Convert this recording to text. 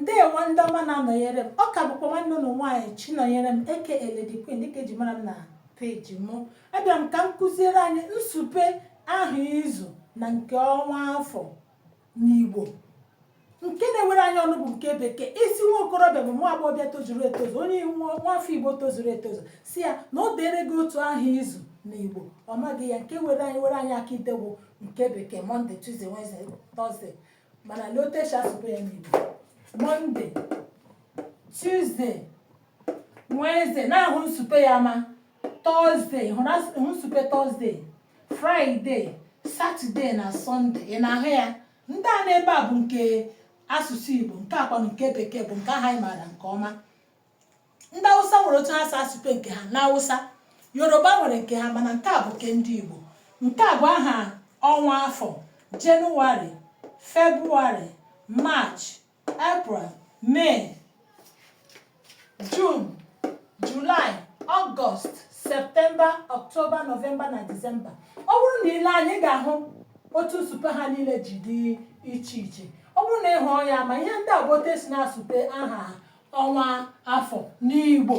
ndewo ndị ọma na-anọnyere m. Ọ ka bụkwa nwanne ụlọ nwaanyị Chinọnyere m eke Lady Queen dịka eji mara m na peji m. Abịara m ka m kụziere anyị nsupe aha izu na nke ọnwa afọ n'Igbo. Nke na-ewere anyị ọnụ bụ nke bekee. Isi nwa okorobịa bụ nwa agbọghọbịa tozuru etozu, onye nwafọ Igbo tozuru etozu, si ya na o dere gị otu aha izu n'Igbo, ọ maghị ya. Nke were anyị aka ide bụ nke bekee: Monday, Tuesday, Wednesday, Thursday. Mana lotesha asụpụ ya n'Igbo: Monday, Tuesday, Wednesday, na-ahụ nsupe ya ma Thursday, hụ nsupe Thursday, Friday, Saturday na Sunday. Ị na-ahụ ya? Ndị a n'ebe a bụ nke asụsụ Igbo. Nke akwa nke bekee bụ nke aha anyị maara nke ọma. Ndị Hausa nwere otu ha si asụpe nke ha na Hausa. Yoruba nwere nke ha, mana nke a bụ nke ndị Igbo. Nke a bụ aha ọnwa afọ: Jenụwarị, Februarị, March, April, May, June, July, August, September, October, November na December. Ọ bụrụ na ile anyị ga-ahụ otu nsupe ha niile ji dị iche iche. Ọ bụrụ na ịhụ ya ma ihe ndị a bụ otu esi na-asụpe aha ọnwa afọ n'Igbo.